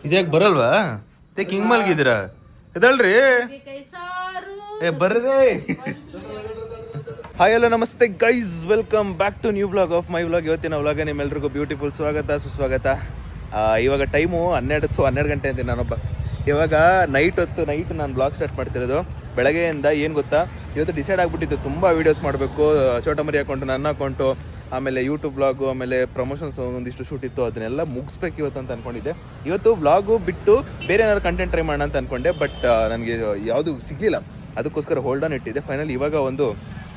ಇದ್ಯಾಕೆ ಬರಲ್ವಾ? ತೆಕ್ ಹಿಂಗ್ ಮಲ್ಗಿದ್ದೀರಾ? ಇದಲ್ರಿ ಬರ್ರಿ. ಹಾಯ್ ಹಲೋ ನಮಸ್ತೆ guys, welcome back to new vlog of my vlog. ಇವತ್ತಿನ ವ್ಲಾಗ್ ನಿಮ್ಮೆಲ್ರಿಗೂ ಬ್ಯೂಟಿಫುಲ್ ಸ್ವಾಗತ ಸುಸ್ವಾಗತ. ಇವಾಗ ಟೈಮು 12 ಗಂಟೆ ಅಂತೀನಿ ನಾನೊಬ್ಬ. ಇವಾಗ ನೈಟ್ ನಾನು ಬ್ಲಾಗ್ ಸ್ಟಾರ್ಟ್ ಮಾಡ್ತಿರೋದು. ಬೆಳಗ್ಗೆಯಿಂದ ಏನು ಗೊತ್ತಾ, ಇವತ್ತು ಡಿಸೈಡ್ ಆಗಿಬಿಟ್ಟಿದ್ದು ತುಂಬ ವೀಡಿಯೋಸ್ ಮಾಡಬೇಕು. ಚೋಟ ಮರಿ ಅಕೌಂಟು, ನನ್ನ ಅಕೌಂಟು, ಆಮೇಲೆ ಯೂಟ್ಯೂಬ್ ವ್ಲಾಗು, ಆಮೇಲೆ ಪ್ರಮೋಷನ್ಸ್ ಒಂದಿಷ್ಟು ಶೂಟ್ ಇತ್ತು, ಅದನ್ನೆಲ್ಲ ಮುಗಿಸ್ಬೇಕು ಇವತ್ತು ಅಂತ ಅಂದ್ಕೊಂಡಿದ್ದೆ. ಇವತ್ತು ವ್ಲಾಗು ಬಿಟ್ಟು ಬೇರೆ ಏನಾದ್ರು ಕಂಟೆಂಟ್ ಟ್ರೈ ಮಾಡೋಣ ಅಂತ ಅಂದ್ಕೊಂಡೆ, ಬಟ್ ನನಗೆ ಯಾವುದು ಸಿಗಲಿಲ್ಲ. ಅದಕ್ಕೋಸ್ಕರ ಹೋಲ್ಡ್ ಆನ್ ಇಟ್ಟಿದ್ದೆ. ಫೈನಲ್ ಇವಾಗ ಒಂದು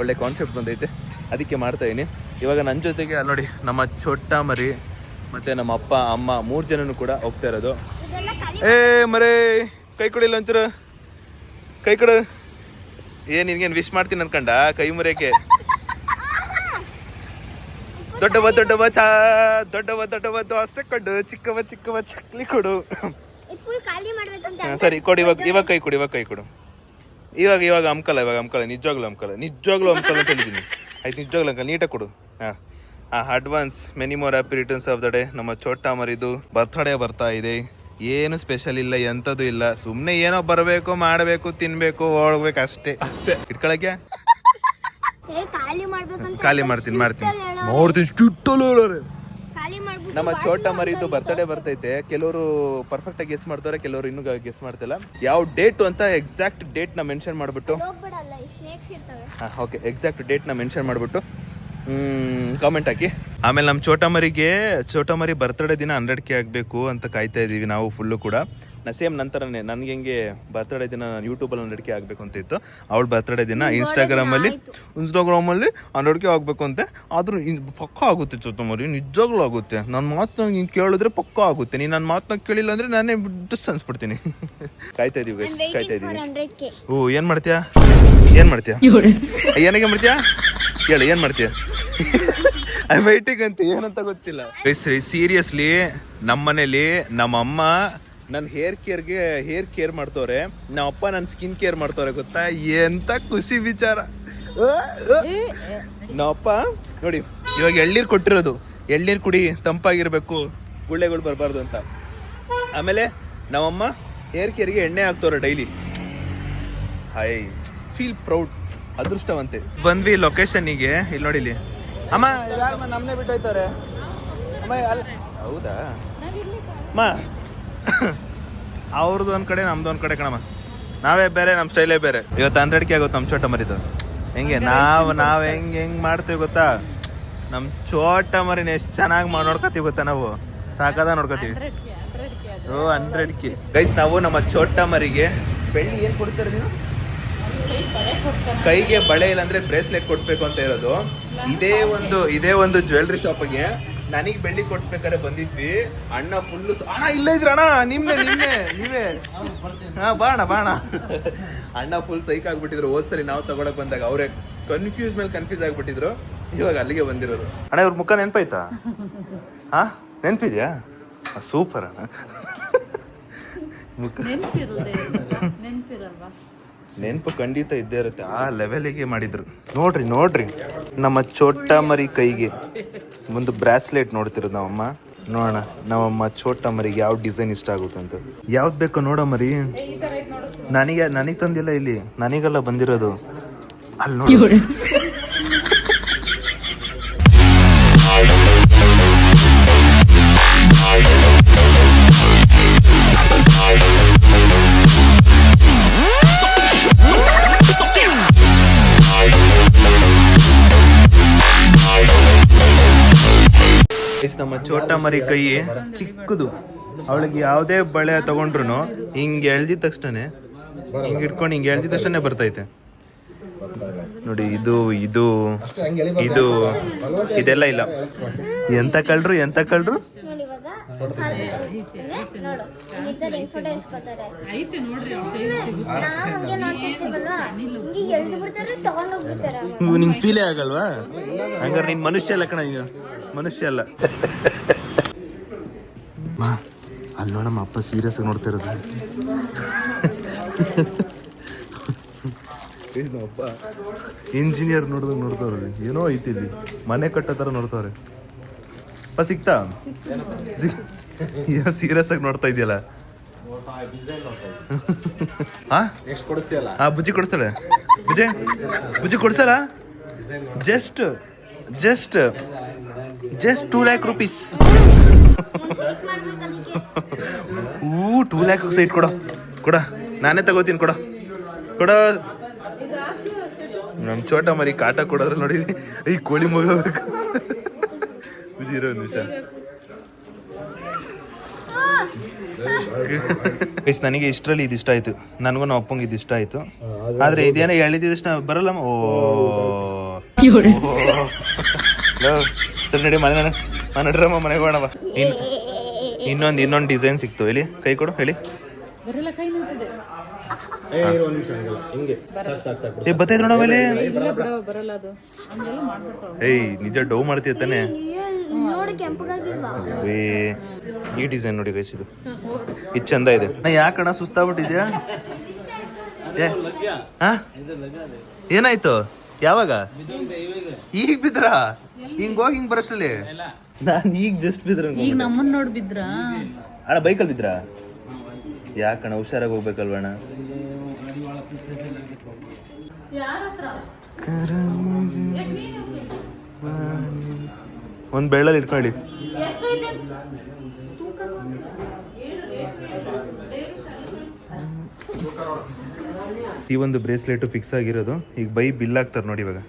ಒಳ್ಳೆ ಕಾನ್ಸೆಪ್ಟ್ ಬಂದೈತೆ, ಅದಕ್ಕೆ ಮಾಡ್ತಾಯಿದ್ದೀನಿ. ಇವಾಗ ನನ್ನ ಜೊತೆಗೆ ಅಲ್ಲಿ ನೋಡಿ ನಮ್ಮ ಚೋಟ ಮರಿ ಮತ್ತು ನಮ್ಮ ಅಪ್ಪ ಅಮ್ಮ 3 ಜನನೂ ಕೂಡ ಹೋಗ್ತಾ ಇರೋದು. ಮರೇ ಕೈ ಕೊಡಿಲ್ಲ ಒಂಚೂರು, ಕೈ ಕೊಡು. ನಿನ್ಗೇನು ವಿಶ್ ಮಾಡ್ತೀನಿ ಅನ್ಕಂಡ ಕೈ ಮುರಿಯಕ್ಕೆ? ದೊಡ್ಡವ ದೋಸೆ ಕೊಡು, ಚಿಕ್ಕವ ಚಕ್ಲಿ ಕೊಡು. ಸರಿ ಕೊಡು, ಇವಾಗ ಕೈ ಕೊಡು. ಇವಾಗ ಅಮ್ಕಲ್ಲ ನಿಜವಾಗ್ಲೂ ಅಮ್ಕಲ್ಲ ಅಂತ ಹೇಳಿದ್ದೀನಿ. ಆಯ್ತು, ನಿಜವಾಗ್ಲೂ ಅಂಕಲ್ ನೀಟಾಗಿ ಕೊಡು. Advance many more happy returns of the day. ನಮ್ಮ ಚೋಟ ಮರಿದು ಬರ್ತ್ಡೇ ಬರ್ತಾ ಇದೆ. ಏನು ಸ್ಪೆಷಲ್ ಇಲ್ಲ, ಎಂಥದ್ದು ಇಲ್ಲ, ಸುಮ್ಮನೆ ಏನೋ ಬರಬೇಕು, ಮಾಡಬೇಕು, ತಿನ್ಬೇಕು, ಹೋಗ್ಬೇಕು ಅಷ್ಟೇ. ಇಟ್ಕೊಳಕ್ಕೆ ಖಾಲಿ ಮಾಡ್ತೀನಿ ನಮ್ಮ ಚೋಟ ಮರಿದು ಬರ್ತ್ಡೇ ಬರ್ತೈತೆ. ಕೆಲವರು ಪರ್ಫೆಕ್ಟ್ ಆಗಿ ಗೆಸ್ ಮಾಡ್ತಾರೆ, ಕೆಲವರು ಇನ್ನೂ ಗೆಸ್ ಮಾಡ್ತಿಲ್ಲ. ಯಾವ ಡೇಟು ಅಂತ ಎಕ್ಸಾಕ್ಟ್ ಡೇಟ್ ನ ಮೆನ್ಷನ್ ಮಾಡ್ಬಿಟ್ಟು ಎಕ್ಸಾಕ್ಟ್ ಡೇಟ್ ನ ಮೆನ್ಷನ್ ಮಾಡ್ಬಿಟ್ಟು ಕಾಮೆಂಟ್ ಹಾಕಿ. ಆಮೇಲೆ ನಮ್ಮ ಚೋಟ ಮರಿ ಬರ್ತ್ಡೇ ದಿನ 100K ಆಗಬೇಕು ಅಂತ ಕಾಯ್ತಾ ಇದೀವಿ ನಾವು ಫುಲ್ಲು ಕೂಡ. ಸೇಮ್ ನಂತರನೇ ನನಗೆ ಹೆಂಗೆ ಬರ್ತ್ಡೇ ದಿನ ಯೂಟ್ಯೂಬಲ್ಲಿ 100K ಆಗಬೇಕು ಅಂತ ಇತ್ತು, ಅವಳ ಬರ್ತ್ಡೇ ದಿನ ಇನ್ಸ್ಟಾಗ್ರಾಮಲ್ಲಿ 100K ಆಗಬೇಕು ಅಂತೆ. ಆದ್ರೂ ಪಕ್ಕ ಆಗುತ್ತೆ ಚೋಟ ಮರಿ, ನಿಜವಾಗ್ಲೂ ಆಗುತ್ತೆ. ನನ್ನ ಮಾತನ್ನ ಹಿಂಗೆ ಕೇಳಿದ್ರೆ ಪಕ್ಕ ಆಗುತ್ತೆ. ನೀನು ನನ್ನ ಮಾತನ್ನ ಕೇಳಿಲ್ಲ ಅಂದ್ರೆ ನಾನೇ ಡಿಸ್ ಅನ್ಸ್ಬಿಡ್ತೀನಿ. ಕಾಯ್ತಾ ಇದೀವಿ. ಏನ್ ಮಾಡ್ತೀಯಾ ಏನಾಗೆ ಮಾಡ್ತೀಯಾ ಹೇಳು, ಏನ್ ಮಾಡ್ತೀಯ? ಐ ವೈಟಿಂಗ್ ಅಂತ ಏನಂತ ಗೊತ್ತಿಲ್ಲ. ಸೀರಿಯಸ್ಲಿ ನಮ್ಮನೇಲಿ ನಮ್ಮಮ್ಮ ನನ್ನ ಹೇರ್ ಕೇರ್ ಮಾಡ್ತವ್ರೆ, ನಮ್ಮಪ್ಪ ನನ್ನ ಸ್ಕಿನ್ ಕೇರ್ ಮಾಡ್ತವ್ರೆ. ಗೊತ್ತಾ, ಎಂತ ಖುಷಿ ವಿಚಾರ. ನಮ್ಮಪ್ಪ ನೋಡಿ ಇವಾಗ ಎಳ್ನೀರು ಕೊಟ್ಟಿರೋದು, ಎಳ್ನೀರು ಕುಡಿ, ತಂಪಾಗಿರ್ಬೇಕು, ಗುಳ್ಳೆಗಳು ಬರಬಾರ್ದು ಅಂತ. ಆಮೇಲೆ ನಮ್ಮಮ್ಮ ಹೇರ್ ಕೇರ್ಗೆ ಎಣ್ಣೆ ಹಾಕ್ತವ್ರೆ ಡೈಲಿ. ಐ ಫೀಲ್ ಪ್ರೌಡ್, ಅದೃಷ್ಟವಂತೆ. ಬಂದ್ವಿ ಲೊಕೇಶನ್ನಿಗೆ. ಇಲ್ಲಿ ನೋಡಿಲಿ ಅಮ್ಮ, ಯಾರಮ್ಮ ನಮ್ಮನೆ ಬಿಟ್ಟು ಹೋಯ್ತಾರೆ ಅಮ್ಮ. ಹೌದಾ ಅಮ್ಮ, ಅವ್ರದ್ದು ಒಂದ್ ಕಡೆ ನಮ್ದು ಒಂದ್ ಕಡೆ ಕಣಮ್ಮ. ನಾವೇ ಬೇರೆ, ನಮ್ಮ ಸ್ಟೈಲೇ ಬೇರೆ. ಇವತ್ತು 100K ಆಗುತ್ತೆ ನಮ್ಮ ಚೋಟ ಮರಿದು. ಹೆಂಗೆ ನಾವ್ ಹೆಂಗ್ ಮಾಡ್ತೀವಿ ಗೊತ್ತಾ? ನಮ್ಮ ಚೋಟ ಮರಿನ ಎಷ್ಟು ಚೆನ್ನಾಗಿ ನೋಡ್ಕೋತೀವಿ ಗೊತ್ತಾ? ನಾವು ಸಾಕಾದ ನೋಡ್ಕೋತೀವಿ. 100K guys. ನಾವು ನಮ್ಮ ಚೋಟ ಮರಿಗೆ ಬೆಳ್ಳಿ ಏನ್ ಕೊಡ್ತಾರೆ ನೀವು? ಕೈಗೆ ಬಳೆ ಇಲ್ಲ ಅಂದ್ರೆ ಬ್ರೇಸ್ಲೆಟ್ ಕೊಡ್ಸ್ಬೇಕು ಅಂತ ಇರೋದು. ಇದೇ ಒಂದು ಜ್ಯುವೆಲ್ರಿ ಶಾಪಿಗೆ ನನಗೆ ಬೆಳ್ಳಿ ಕೊಡ್ಸ್ಬೇಕಾದ್ರೆ ಬಂದಿದ್ವಿ. ಅಣ್ಣ ಫುಲ್ಲು ಇಲ್ಲ ಇದ್ರಣ್ಣ, ನೀವೇ ಬಾಣ ಅಣ್ಣ ಫುಲ್ ಸೈಕ್ ಆಗ್ಬಿಟ್ಟಿದ್ರು. ಹೋದ್ಸರಿ ನಾವು ತಗೊಳಕ್ ಬಂದಾಗ ಅವರೇ ಕನ್ಫ್ಯೂಸ್ ಆಗ್ಬಿಟ್ಟಿದ್ರು. ಇವಾಗ ಅಲ್ಲಿಗೆ ಬಂದಿರೋದು. ಅಣ್ಣ ಇವ್ರ ಮುಖ ನೆನ್ಪಾಯ್ತಾ? ನೆನ್ಪಿದ್ಯಾ? ಸೂಪರ್ ಅಣ್ಣ. ಮುಖ ನೆನಪು ಖಂಡಿತ ಇದ್ದೇ ಇರುತ್ತೆ. ಆ ಲೆವೆಲಿಗೆ ಮಾಡಿದ್ರು. ನೋಡ್ರಿ ನಮ್ಮ ಚೋಟ ಮರಿ ಕೈಗೆ ಒಂದು ಬ್ರಾಸ್ಲೆಟ್ ನೋಡ್ತಿರೋದು ನಮ್ಮಮ್ಮ. ನೋಡೋಣ ನಮ್ಮಮ್ಮ ಚೋಟ ಮರಿಗೆ ಯಾವ ಡಿಸೈನ್ ಇಷ್ಟ ಆಗುತ್ತೆ ಅಂತ. ಯಾವ್ದು ಬೇಕೋ ನೋಡೋ ಮರಿ. ನನಗೆ ತಂದಿಲ್ಲ, ಇಲ್ಲಿ ನನಗೆಲ್ಲ ಬಂದಿರೋದು. ಅಲ್ಲಿ ನೋಡಿ. ನಮ್ಮ ಚೋಟ ಮರಿ ಕೈ ಚಿಕ್ಕದು. ಅವಳಿಗೆ ಯಾವುದೇ ಬಳೆ ತಗೊಂಡ್ರು ಹಿಂಗೆ ಎಳ್ದಿದ ತಕ್ಷಣ ಹಿಂಗೆ ಇಟ್ಕೊಂಡು ಹಿಂಗೆ ಎಳ್ದಿದ ತಕ್ಷಣ ಬರ್ತೈತೆ ನೋಡಿ. ಇದು ಇದೆಲ್ಲ ಇಲ್ಲ. ಎಂತ ಕಳ್ರು ನಿಂಗೆ ಫೀಲೇ ಆಗಲ್ವಾ? ಹಂಗಾರೆ ನೀನ್ ಮನುಷ್ಯ ಅಲ್ಲ ಕಣ, ಮನುಷ್ಯ ಅಲ್ಲ. ಅಲ್ಲಿ ನೋಡಮ್ಮ, ಅಪ್ಪ ಸೀರಿಯಸ್ ಆಗಿ ನೋಡ್ತಾ ಇರೋದು. ಅಪ್ಪ ಇಂಜಿನಿಯರ್ ನೋಡ್ತವ್ರೆ, ಏನೋ ಐತಿ ಇಲ್ಲಿ, ಮನೆ ಕಟ್ಟೋ ಥರ ನೋಡ್ತವ್ರೆ. ಅಪ್ಪ ಸಿಕ್ತಾ? ಸೀರಿಯಸ್ ಆಗಿ ನೋಡ್ತಾ ಇದೆಯಲ್ಲ. ಬುಜ್ಜಿ ಕೊಡಿಸ್ತಾಳೆ. ಬುಜ್ಜಿ ಕೊಡ್ಸಲ್ಲ. Just 2 lakh rupees. 2 lakh site ಕೊಡ ನಾನೇ ತಗೋತೀನಿ. ಕೊಡ ನಮ್ಮ ಚೋಟ ಮರಿ ಕಾಟ ಕೊಡೋದ್ರ ನೋಡಿ. ಈ ಕೋಳಿ ಮಗಬೇಕು. ಇರೋ ನಿಮಿಷ. ನನಗೆ ಇಷ್ಟರಲ್ಲಿ ಇದಿಷ್ಟ ಆಯ್ತು. ನನಗೂ ನಮ್ಮ ಅಪ್ಪಂಗೆ ಇದಿಷ್ಟ ಆಯ್ತು. ಆದ್ರೆ ಇದೇನೋ ಹೇಳಿದಿಷ್ಟ ಬರಲ್ಲ. ಸರಿ ನಡಿ ಮನೆ ನಡ್ರಮ್ಮ ಮನೆಗೆ ಹೋಗೋಣವ. ಇನ್ನೊಂದು ಡಿಸೈನ್ ಸಿಕ್ತು. ಹೇಳಿ ಕೈ ಕೊಡು. ಹೇಳಿ ಬತ್ತೈತ್ ನೋಡ ಮೇಲೆ. ಏಯ್ ನಿಜ ಡೌ ಮಾಡ್ತೀಯ ತಾನೆ. ಈ ಡಿಸೈನ್ ನೋಡಿ ಗೈಸ್, ಇದು ಚಂದ ಇದೆ. ಯಾಕಣ ಸುಸ್ತಾಗ್ಬಿಟ್ಟಿದ್ಯಾ? ಏನಾಯ್ತು? ಯಾವಾಗ? ಈಗ ಬಿದ್ರ? ಹೋಗಿ ಹಿಂಗ್ ಬರಷ್ಟಲ್ಲಿ ನಾನ್ ಈಗ ಜಸ್ಟ್ ಬಿದ್ರ. ಈಗ ನಮ್ಮನ್ನ ನೋಡಿ ಬಿದ್ರ ಅಣ್ಣ? ಬೈಕಲ್ಲಿ ಬಿದ್ರ? ಯಾಕಣ್ಣ ಹುಷಾರಾಗಿ ಹೋಗ್ಬೇಕಲ್ವಣ್ಣ? ಒಂದ್ ಬೆಳ್ಳಲ್ಲಿ ಇಟ್ಕೊಳ್ಳಿ. ಈ ಒಂದು ಬ್ರೇಸ್ಲೆಟ್ ಫಿಕ್ಸ್ ಆಗಿರೋದು. ಈಗ ಬೈ ಬಿಲ್ ಹಾಕ್ತಾರೆ ನೋಡಿ. ಇವಾಗ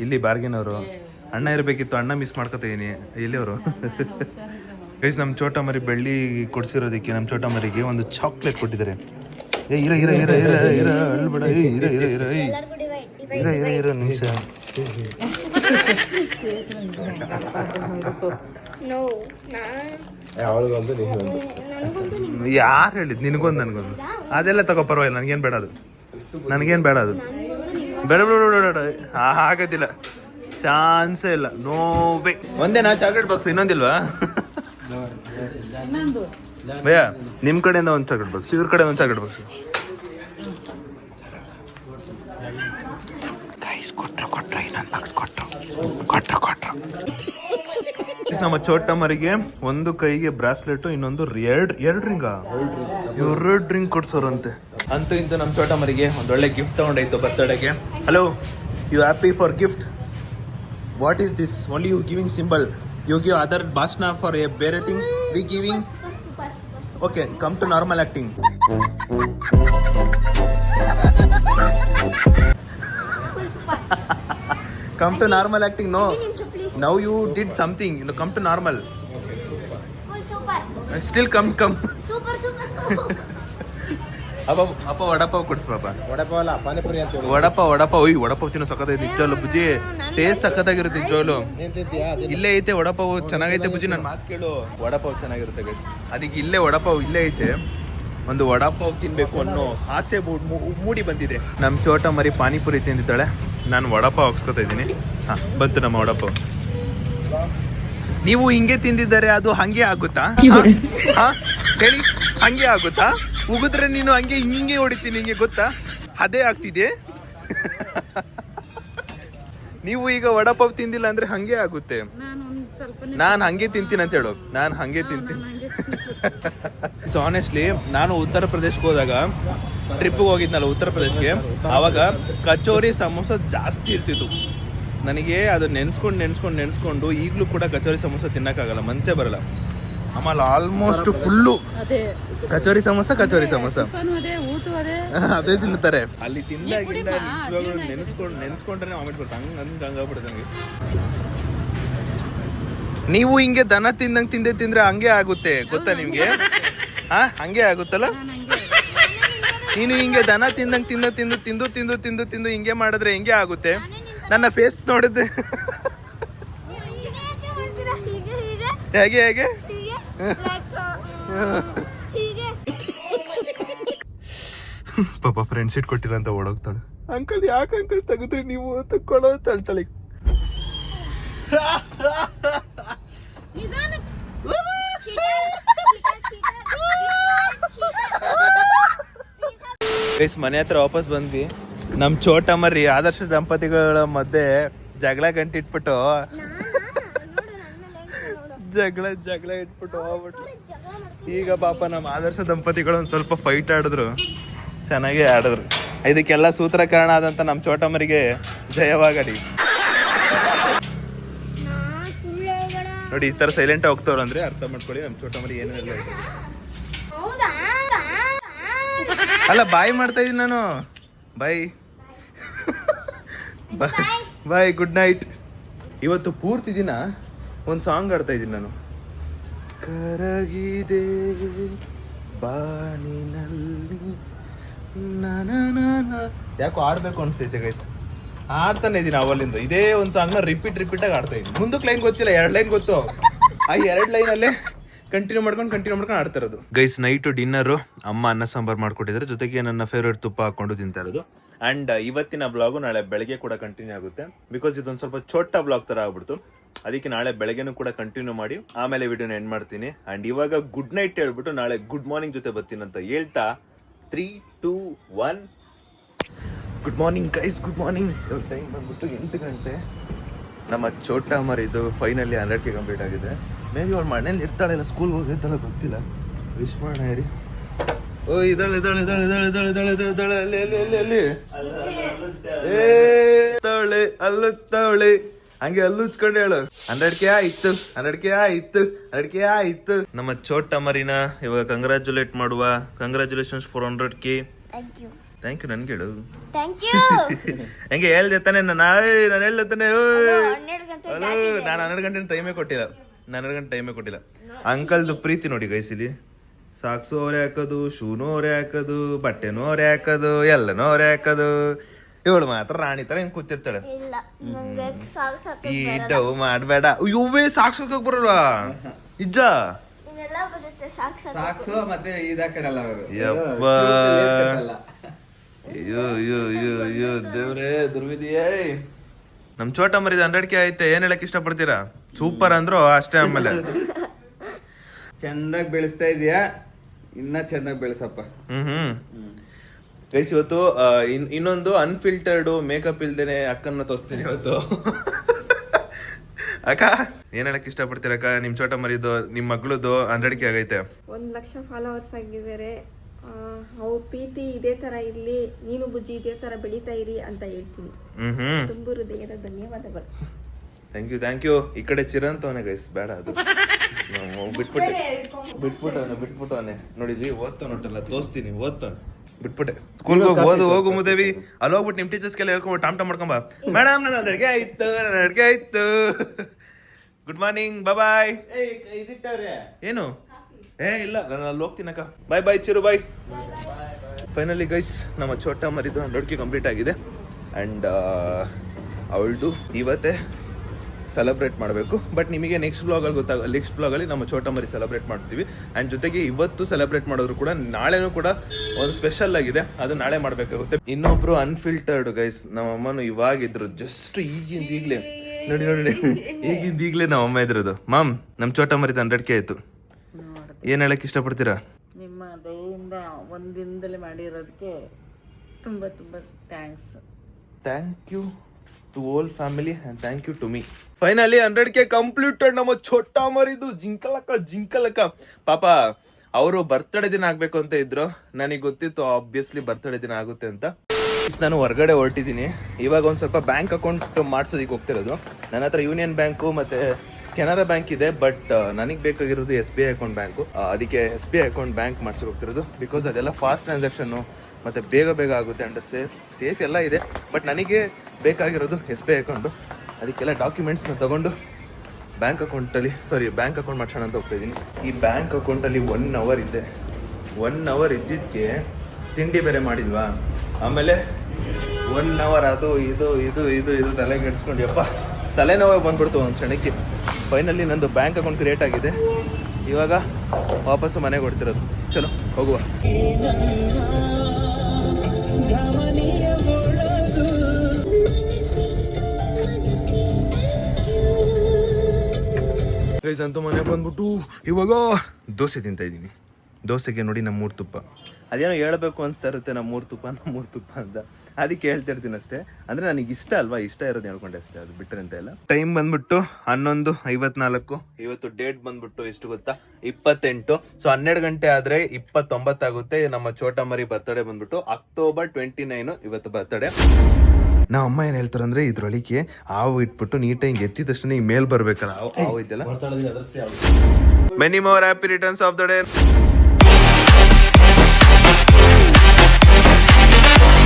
ಇಲ್ಲಿ ಬಾರ್ಗೇನ್ ಅವರು ಅಣ್ಣ ಇರಬೇಕಿತ್ತು. ಅಣ್ಣ ಮಿಸ್ ಮಾಡ್ಕೊತೀನಿ. ಎಲ್ಲಿ ಅವರು ಗೈಸ್ ನಮ್ಮ ಚೋಟ ಮರಿ ಬೆಳ್ಳಿ ಕೊಡ್ಸಿರೋದಕ್ಕೆ ನಮ್ಮ ಚೋಟ ಮರಿಗೆ ಒಂದು ಚಾಕ್ಲೇಟ್ ಕೊಟ್ಟಿದ್ದಾರೆ. ಇರ ನಿಮಿಷ. ಯಾರು ಹೇಳಿದ್? ನಿನಗೊಂದು ನನಗೊಂದು ಅದೆಲ್ಲ ತಗೋ, ಪರವಾಗಿಲ್ಲ. ನನಗೇನು ಬೇಡ ಅದು. ಬೇಡ ಆಗದಿಲ್ಲ, ಚಾನ್ಸೇ ಇಲ್ಲ. ನೋವೇ. ಒಂದೇನಾ ಚಾಕ್ಲೇಟ್ ಬಾಕ್ಸ್? ಇನ್ನೊಂದಿಲ್ವಾ ಭಯ್ಯ? ನಿಮ್ ಕಡೆಯಿಂದ ಒಂದು ಚಾಕ್ಲೇಟ್ ಬಾಕ್ಸ್, ಇವ್ರ ಕಡೆ ಒಂದು ಚಾಕ್ಲೇಟ್ ಬಾಕ್ಸ್. ಕೊಟ್ರು ಇನ್ನೊಂದು ಬಾಕ್ಸ್ ಕೊಟ್ರು. ನಮ್ಮ ಚೋಟ ಮರಿಗೆ ಒಂದು ಕೈಗೆ ಬ್ರಾಸ್ಲೆಟ್, ಇನ್ನೊಂದು ಎರಡು ರಿಂಗ್ ಕೊಡ್ಸೋರಂತೆ. ಅಂತೂ ಇಂತೂ ನಮ್ಮ ಚೋಟ ಮರಿಗೆ ಒಂದೊಳ್ಳೆ ಗಿಫ್ಟ್ ತಗೊಂಡಾಯ್ತು ಬರ್ತಡೇಗೆ. Hello, you happy for gift? What is this? Only you giving symbol. You give other ಭಾಷಣ ಫಾರ್ ಎ ಬೇರೆ thing we giving. Okay, come to normal acting. Come to normal acting. No. Now you did something. Come to normal. Super. Still come. Super. ಅಪ್ಪ ವಡಪಾವ್ ಕೊಡ್ಸ್ ಪಾಪ. ವಡಪಾವ್ ಅಲ್ಲ, ಪಾನಿಪುರಿ ಅಂತ ಹೇಳಿ. ವಡಪಾವ್ ವಡಪಾವ್ ತಿನ್ನೋ ಸಖತ್ತೈತೆ ನಿಜವಲ್ಲ ಬುಜ್ಜಿ. Taste ಸಖತ್ತಾಗಿರುತ್ತೆ ನಿಜವಲ್ಲ. ಇಲ್ಲೇ ಐತೆ ವಡಪಾವ್, ಚೆನ್ನಾಗೈತೆ ಬುಜ್ಜಿ. ನನ್ನ ಮಾತು ಕೇಳು, ವಡಪಾವ್ ಚೆನ್ನಾಗಿರುತ್ತೆ ಗೈಸ್. ಅದಕ್ಕೆ ಇಲ್ಲೇ ವಡಪಾವ್ ಇಲ್ಲೇ ಐತೆ. ಒಂದು ವಡಪಾವ್ ತಿನ್ಬೇಕು ಅನ್ನೋ ಆಸೆ ಮೂಡಿ ಬಂದಿದೆ. ನಮ್ಮ ಚೋಟ ಮರಿ ಪಾನಿಪುರಿ ತಿಂದಿದ್ದಾಳೆ, ನಾನು ವಡಪಾವ್ ಹಾಕ್ಸ್ಕೊತಾ ಇದ್ದೀನಿ. ಬಂತು ನಮ್ಮ ವಡಪಾವ್. ನೀವು ಹಿಂಗೆ ತಿಂದಿದ್ದಾರೆ, ಅದು ಹಂಗೆ ಆಗುತ್ತಾ ಹೇಳಿ? ಹಂಗೆ ಆಗುತ್ತಾ? ಉಗಿದ್ರೆ ನೀನು ಹಂಗೆ ಹಿಂಗೆ ಹೊಡಿತೀನಿ, ಹಿಂಗೆ ಗೊತ್ತಾ? ಅದೇ ಆಗ್ತಿದೆ. ನೀವು ಈಗ ವಡಪಾವ್ ತಿಂದಿಲ್ಲ ಅಂದ್ರೆ ಹಂಗೆ ಆಗುತ್ತೆ. ನಾನು ಹಂಗೆ ತಿಂತೀನಿ ಅಂತ ಹೇಳು. ನಾನು ಹಂಗೆ ತಿಂತೀನಿ. ಸೊ ಆನೆಸ್ಟ್ಲಿ ನಾನು ಉತ್ತರ ಪ್ರದೇಶಕ್ಕೆ ಹೋದಾಗ, ಟ್ರಿಪ್ಗೆ ಹೋಗಿದ್ನಲ್ಲ ಉತ್ತರ ಪ್ರದೇಶಕ್ಕೆ, ಆವಾಗ ಕಚೋರಿ ಸಮೋಸ ಜಾಸ್ತಿ ಇರ್ತಿತ್ತು. ನನಗೆ ಅದು ನೆನ್ಸ್ಕೊಂಡು ಈಗಲೂ ಕೂಡ ಕಚೋರಿ ಸಮೋಸ ತಿನ್ನಕ್ಕಾಗಲ್ಲ, ಮನಸ್ಸೇ ಬರಲ್ಲ. ಆಮೇಲೆ ಆಲ್ಮೋಸ್ಟ್ ಫುಲ್ಲು ಕಚೋರಿ ಸಮೋಸ ಅದೇ ತಿನ್ನುತ್ತಾರೆ. ಅಲ್ಲಿ ತಿಂದಾಗಿಂದ ನಿಜವಾಗ್ಲೂ ನೆನ್ಸ್ಕೊಂಡ್ರೆ ವಾಮಿಟ್ ಬರುತ್ತೆ. ಹಂಗಾಗ್ಬಿಡುತ್ತೆ ನನಗೆ. ನೀವು ಹಿಂಗೆ ದನ ತಿಂದಂಗೆ ತಿಂದ್ರೆ ಹಂಗೆ ಆಗುತ್ತೆ, ಗೊತ್ತಾ ನಿಮ್ಗೆ? ಹಂಗೆ ಆಗುತ್ತಲ್ಲ. ನೀನು ಹಿಂಗೆ ದನ ತಿಂದಂಗೆ ತಿಂದು ಹಿಂಗೆ ಮಾಡಿದ್ರೆ ಹೆಂಗೆ ಆಗುತ್ತೆ? ನನ್ನ ಫೇಸ್ ನೋಡಿದ್ದೆ. ಹೇಗೆ ಪಾಪ ಫ್ರೆಂಡ್ ಸೀಟ್ ಕೊಟ್ಟಿಲ್ಲ ಅಂತ ಓಡೋಗ್ತಾಳೆ. ಅಂಕಲ್ ಯಾಕೆ ಅಂಕಲ್ ತೆಗೆದ್ರಿ ನೀವು? ತಗೊಳ್ಳೋ ತಳ್ತಾಳೆ. ಮನೆ ಹತ್ರ ವಾಪಸ್ ಬಂದ್ವಿ. ನಮ್ ಚೋಟ ಮರಿ ಆದರ್ಶ ದಂಪತಿಗಳ ಮಧ್ಯೆ ಜಗಳ ಗಂಟಿಟ್ಬಿಟ್ಟು ಹೋಗ್ಬಿಟ್ಟು ಈಗ ಪಾಪ ನಮ್ಮ ಆದರ್ಶ ದಂಪತಿಗಳು ಒಂದು ಸ್ವಲ್ಪ ಫೈಟ್ ಆಡಿದ್ರು, ಚೆನ್ನಾಗೇ ಆಡಿದ್ರು. ಇದಕ್ಕೆಲ್ಲ ಸೂತ್ರ ಕಾರಣ ಆದಂತ ನಮ್ಮ ಚೋಟಮ್ಮರಿಗೆ ಜಯವಾಗಲಿ. ನೋಡಿ ಈ ತರ ಸೈಲೆಂಟ್ ಹೋಗ್ತವ್ರು ಅಂದ್ರೆ ಅರ್ಥ ಮಾಡ್ಕೊಳ್ಳಿ ನಮ್ಮ ಚೋಟಮ್ಮರಿ ಏನೂ ಇಲ್ಲ. ಹೌದಾ ಅಲ್ಲ ಬಾಯ್ ಮಾಡ್ತಾ ಇದೀನಿ ನಾನು. ಬಾಯ್ ಬಾಯ್, ಗುಡ್ ನೈಟ್. ಇವತ್ತು ಪೂರ್ತಿ ದಿನ ಒಂದು ಸಾಂಗ್ ಆಡ್ತಾ ಇದ್ದೀನಿ ನಾನು. ಕರಗಿದೆ ಬಾನಿನಲ್ಲಿ ಯಾಕೋ ಆಡ್ಬೇಕು ಅನ್ಸ್ತೈತೆ ಗೈಸ್. ಆಡ್ತಾನೆ ಇದೀನಿ ಅವಲ್ಲಿಂದ ಇದೇ ಒಂದು ಸಾಂಗ್ನ ರಿಪೀಟ್ ಆಗಿ ಆಡ್ತಾ ಇದ್ದೀನಿ. ಮುಂದಕ್ಕೆ ಲೈನ್ ಗೊತ್ತಿಲ್ಲ, 2 ಲೈನ್ ಗೊತ್ತು. ಆ 2 ಲೈನಲ್ಲೇ ಕಂಟಿನ್ಯೂ ಮಾಡ್ಕೊಂಡು ಆಡ್ತಾ ಇರೋದು. ಗೈಸ್ ನೈಟು ಡಿನ್ನರು ಅಮ್ಮ ಅನ್ನ ಸಾಂಬಾರ್ ಮಾಡ್ಕೊಟ್ಟಿದ್ದಾರೆ, ಜೊತೆಗೆ ನನ್ನ ಫೇವ್ರೇಟ್ ತುಪ್ಪ ಹಾಕೊಂಡು ತಿಂತಾ ಇರೋದು. ಅಂಡ್ ಇವತ್ತಿನ ಬ್ಲಾಗು ನಾಳೆ ಬೆಳಗ್ಗೆ ಕೂಡ ಕಂಟಿನ್ಯೂ ಆಗುತ್ತೆ. ಬಿಕಾಸ್ ಇದೊಂದು ಸ್ವಲ್ಪ ಚೋಟ ಬ್ಲಾಗ್ ತರ ಆಗ್ಬಿಡ್ತು. ಅದಕ್ಕೆ ನಾಳೆ ಬೆಳಗ್ಗೆನೂ ಕೂಡ ಕಂಟಿನ್ಯೂ ಮಾಡಿ ಆಮೇಲೆ ವಿಡಿಯೋನ ಎಂಡ್ ಮಾಡ್ತೀನಿ. ಅಂಡ್ ಇವಾಗ ಗುಡ್ ನೈಟ್ ಹೇಳ್ಬಿಟ್ಟು ನಾಳೆ ಗುಡ್ ಮಾರ್ನಿಂಗ್ ಜೊತೆ ಬರ್ತೀನಿ ಅಂತ ಹೇಳ್ತಾ 3, 2, 1 good morning guys, good morning. ಇವಾಗ ಟೈಮ್ ಬಂದ್ಬಿಟ್ಟು 8 ಗಂಟೆ. ನಮ್ಮ ಚೋಟ ಮರಿದು ಫೈನಲಿ 100K ಕಂಪ್ಲೀಟ್ ಆಗಿದೆ. ಮೇ ಬಿ ಅವ್ಳು ಮನೇಲಿ ಇರ್ತಾಳೆ, ಇಲ್ಲ ಸ್ಕೂಲ್ ಹೋಗಿರ್ತಾಳೆ ಗೊತ್ತಿಲ್ಲ. ವಿಶ್ ಮಾಡೋಣ ಹೇರಿ. ಓ ಇದ್ದಾಳೆ ಅಲ್ಲುತ್ತಾವಳೆ ಹಂಗೆ ಅಲ್ಲುಚ್ಕೊಂಡು ಹೇಳು. 100K ಆಯ್ತು. ನಮ್ಮ ಚೋಟ ಮರಿನ ಇವಾಗ ಕಂಗ್ರಾಚುಲೇಟ್ ಮಾಡುವ. Congratulations for 100K. Thank you. ನನ್ಗೆ ಹೇಳು ಹೆಂಗೆ ಹೇಳ್ದೆ ತಾನೆ ನಾನು ಹೇಳ್ದೆ ತಾನೆ. ನಾನು 12 ಗಂಟೆ ಟೈಮೇ ಕೊಟ್ಟಿಲ್ಲ. ಅಂಕಲ್ದು ಪ್ರೀತಿ ನೋಡಿ ಗೈಸಿಲಿ. ಸಾಕ್ಸು ಅವರೇ ಹಾಕೋದು, ಶೂನು ಅವರೇ ಹಾಕೋದು, ಬಟ್ಟೆನೂ ಅವರೇ ಹಾಕೋದು, ಎಲ್ಲನೂ ಅವರೇ ಹಾಕೋದು. ಇವಳು ಮಾತ್ರ ರಾಣಿ ತರ ಹೆಂಗ್ ಕೂತಿರ್ತಾಳೆ. ಈ ಡವ್ ಮಾಡ್ಬೇಡ. ಇವ್ವೇ ಸಾಕ್ಸ್ ಹಾಕಕ್ ಬರಲ್ವಾ ನಿಜ? ಸಾಕ್ಸು ಮತ್ತೆ ಇದಾಕಡಲ್ಲ ಅವರು. ಯಪ್ಪ ಅಯ್ಯೋ ದೇವ್ರೇ ದುರ್ವಿಧಿಯೇ. ನಮ್ ಚೋಟ ಮರಿದ 100K ಐತೆ. ಏನ್ ಹೇಳಕ್ ಇಷ್ಟಪಡ್ತೀರಾ? ಸೂಪರ್ ಅಂದ್ರು ಅಷ್ಟೇ. ಆಮೇಲೆ ಚಂದಾಗ್ ಬೆಳೆಸ್ತಾ ಇದೀಯಾ, ಇನ್ನ ಚಂದಾಗ್ ಬೆಳೆಸಪ್ಪ. ಗೈಸ್ ಇವತ್ತು ಇನ್ನೊಂದು ಅನ್ಫಿಲ್ಟರ್ಡ್ ಮೇಕಪ್ ಇಲ್ದೇನೆ ಅಕ್ಕನ್ನ ತೋರಿಸ್ತೀನಿ ಇವತ್ತು. ಅಕ್ಕ ಏನ್ ಹೇಳಕ್ ಇಷ್ಟಪಡ್ತೀರಕ್ಕ? ನಿಮ್ ಚೋಟ ಮರಿದು ನಿಮ್ ಮಗಳದು 100K ಆಗೈತೆ. 1 ಲಕ್ಷ ಫಾಲೋವರ್ಸ್ ಆಗಿದ್ದಾರೆ. ಅವ್ರ ಪ್ರೀತಿ ಇದೇ ತರ ಇರ್ಲಿ, ನೀನು ಬುಜ್ಜಿ ಇದೇ ತರ ಬೆಳೀತಾ ಇರಿ ಅಂತ ಹೇಳ್ತೀನಿ. ತುಂಬು ಹೃದಯದ ಧನ್ಯವಾದಗಳು. Thank you. ಈ ಕಡೆ ಚಿರಂತವನೆ ಗೈಸ್, ಬೇಡ ಅದು ಬಿಟ್ಬಿಟ್ಟವನೆ. ನೋಡಿ ಇಲ್ಲಿ ಓದ್ತಾನೊಟ್ಟಲ್ಲ, ತೋರಿಸ್ತೀನಿ ಓದ್ತಾನೆ. ಬಿಟ್ಬಿಟ್ಟೆ ಸ್ಕೂಲ್ಗೆ ಹೋಗು ಮುದೇವಿ. ಅಲ್ಲಿ ಹೋಗ್ಬಿಟ್ಟು ನಿಮ್ ಟೀಚರ್ಸ್ಗೆಲ್ಲ ಹೇಳ್ಕೊಂಬ ಟಾಮ್ ಮಾಡ್ಕೊಂಬ. ಮೇಡಮ್ ನನ್ನ 100K ಆಯ್ತು. ಗುಡ್ ಮಾರ್ನಿಂಗ್, ಬಾಯ್. ಏನು ಇಲ್ಲ, ನಾನು ಅಲ್ಲಿ ಹೋಗ್ತೀನಕ್ಕ. ಬಾಯ್ ಚಿರು, ಬಾಯ್. ಫೈನಲಿ ಗೈಸ್ ನಮ್ಮ ಚೋಟ ಮರಿದು 100K ಕಂಪ್ಲೀಟ್ ಆಗಿದೆ. ಅಂಡ್ ಅವಳದು ಇವತ್ತೇ ಸೆಲೆಬ್ರೇಟ್ ಮಾಡಬೇಕು. ಬಟ್ ನಿಮಗೆ ನೆಕ್ಸ್ಟ್ ಬ್ಲಾಗಲ್ಲಿ ನಮ್ಮ ಚೋಟ ಮರಿ ಸೆಲೆಬ್ರೇಟ್ ಮಾಡ್ತೀವಿ. ಆ್ಯಂಡ್ ಜೊತೆಗೆ ಇವತ್ತು ಸೆಲೆಬ್ರೇಟ್ ಮಾಡಿದ್ರು ಕೂಡ ನಾಳೆನೂ ಕೂಡ ಒಂದು ಸ್ಪೆಷಲ್ ಆಗಿದೆ, ಅದು ನಾಳೆ ಮಾಡಬೇಕಾಗುತ್ತೆ. ಇನ್ನೊಬ್ರು ಅನ್ಫಿಲ್ಟರ್ಡ್ ಗೈಸ್ ನಮ್ಮ ಅಮ್ಮನು ಇವಾಗಿದ್ರು, ಜಸ್ಟ್ ಈಗಿಂದೀಗ್ಲೇ ಈಗಿಂದೀಗ್ಲೇ ನಮ್ಮ ಅಮ್ಮ ಇದ್ರದು. ಮಾಮ್ ನಮ್ಮ ಚೋಟ ಮರಿದ 100K ಆಯ್ತು. ಏನ್ ಹೇಳಕ್ ಇಷ್ಟಪಡ್ತೀರಾ? ನಿಮ್ಮ ದಯೆಯಿಂದ ಒಂದಿನದಲ್ಲಿ ಮಾಡಿರೋದಕ್ಕೆ ತುಂಬಾ thanks. Thank you to whole family and thank you to me. Finally 100K completed. ನಮ್ಮ ಚೋಟ ಮರಿದು ಜಿಂಕಲಕ್ಕ. ಪಾಪ ಅವರು ಬರ್ತಡೇ ದಿನ ಆಗ್ಬೇಕು ಅಂತ ಇದ್ರು. ನನಗೆ ಗೊತ್ತಿತ್ತು ಆಬ್ವಿಯಸ್ಲಿ ಬರ್ತಡೇ ದಿನ ಆಗುತ್ತೆ ಅಂತ. ನಾನು ಹೊರಗಡೆ ಹೊರಟಿದ್ದೀನಿ. ಇವಾಗ ಒಂದ್ ಸ್ವಲ್ಪ ಬ್ಯಾಂಕ್ ಅಕೌಂಟ್ ಮಾಡ್ಸೋದಕ್ಕೆ ಹೋಗ್ತಿರೋದು. ನನ್ನ ಹತ್ರ ಯೂನಿಯನ್ ಬ್ಯಾಂಕು ಮತ್ತೆ ಕೆನರಾ ಬ್ಯಾಂಕ್ ಇದೆ. ಬಟ್ ನನಗೆ ಬೇಕಾಗಿರೋದು SBI ಅಕೌಂಟ್ ಬ್ಯಾಂಕು. ಅದಕ್ಕೆ SBI ಅಕೌಂಟ್ ಬ್ಯಾಂಕ್ ಮಾಡ್ಸೋಕೆ ಹೋಗ್ತಿರೋದು. ಬಿಕಾಸ್ ಅದೆಲ್ಲ ಫಾಸ್ಟ್ ಟ್ರಾನ್ಸಾಕ್ಷನ್ನು ಮತ್ತು ಬೇಗ ಆಗುತ್ತೆ. ಅಂಡ್ ಸೇಫ್ ಎಲ್ಲ ಇದೆ. ಬಟ್ ನನಗೆ ಬೇಕಾಗಿರೋದು SBI ಅಕೌಂಟು. ಅದಕ್ಕೆಲ್ಲ ಡಾಕ್ಯುಮೆಂಟ್ಸ್ನ ತೊಗೊಂಡು ಬ್ಯಾಂಕ್ ಅಕೌಂಟ್ ಮಾಡ್ಸೋಣ ಅಂತ ಹೋಗ್ತಾ ಇದ್ದೀನಿ. ಈ ಬ್ಯಾಂಕ್ ಅಕೌಂಟಲ್ಲಿ 1 ಅವರ್ ಇದೆ. 1 ಅವರ್ ಇದ್ದಿದ್ದಕ್ಕೆ ತಿಂಡಿ ಬೇರೆ ಮಾಡಿಲ್ವಾ, ಆಮೇಲೆ 1 ಅವರ್ ಅದು ಇದು ತಲೆಗೆ ಇಡ್ಸ್ಕೊಂಡು ಯಪ್ಪ ತಲೆನೋವಾಗಿ ಬಂದ್ಬಿಡ್ತು ಒಂದು ಕ್ಷಣಕ್ಕೆ. ಫೈನಲಿ ನಂದು ಬ್ಯಾಂಕ್ ಅಕೌಂಟ್ ಕ್ರಿಯೇಟ್ ಆಗಿದೆ. ಇವಾಗ ವಾಪಸ್ಸು ಮನೆಗೆ ಹೊಡ್ತಿರೋದು. ಚಲೋ ಹೋಗುವ. ಗೈಸ್ ಅಂತೂ ಮನೆ ಬಂದ್ಬಿಟ್ಟು ಇವಾಗ ದೋಸೆ ತಿಂತಾ ಇದ್ದೀನಿ. ದೋಸೆಗೆ ನೋಡಿ ನಮ್ಮೂರು ತುಪ್ಪ. ಅದೇನೋ ಹೇಳ್ಬೇಕು ಅನಿಸ್ತಾ ಇರುತ್ತೆ, ನಮ್ಮೂರು ತುಪ್ಪ ಅಂತ. ಅದಕ್ಕೆ ಹೇಳ್ತಿರ್ತೀನಿ ಅಷ್ಟೇ. ಅಂದ್ರೆ ನನಗೆ ಇಷ್ಟ ಅಲ್ವಾ, ಇಷ್ಟ ಇರೋದು ಹೇಳ್ಕೊಂಡೆ ಅಷ್ಟೇ, ಅದು ಬಿಟ್ಟರೆ ಅಂತ ಇಲ್ಲ. ಟೈಮ್ ಬಂದ್ಬಿಟ್ಟು 11:54. ಇವತ್ತು ಡೇಟ್ ಬಂದ್ಬಿಟ್ಟು ಎಷ್ಟು ಗೊತ್ತಾ, 28. ಸೊ 12 ಗಂಟೆ ಆದ್ರೆ 29 ಆಗುತ್ತೆ. ನಮ್ಮ ಚೋಟ ಮರಿ ಬರ್ತಡೇ ಬಂದ್ಬಿಟ್ಟು October 29 ಇವತ್ತು ಬರ್ತಡೇ. ನಮ್ಮ ಅಮ್ಮ ಏನ್ ಹೇಳ್ತಾರಂದ್ರೆ ಇದ್ರೊಳಗೆ ಹಾವು ಇಟ್ಬಿಟ್ಟು ನೀಟಾಗಿ ಎತ್ತಿದ ತಕ್ಷಣ ಈಗ ಮೇಲ್ ಬರ್ಬೇಕಲ್ಲ, ಹಾವು ಇದೆಲ್ಲ. Many more happy returns of the day.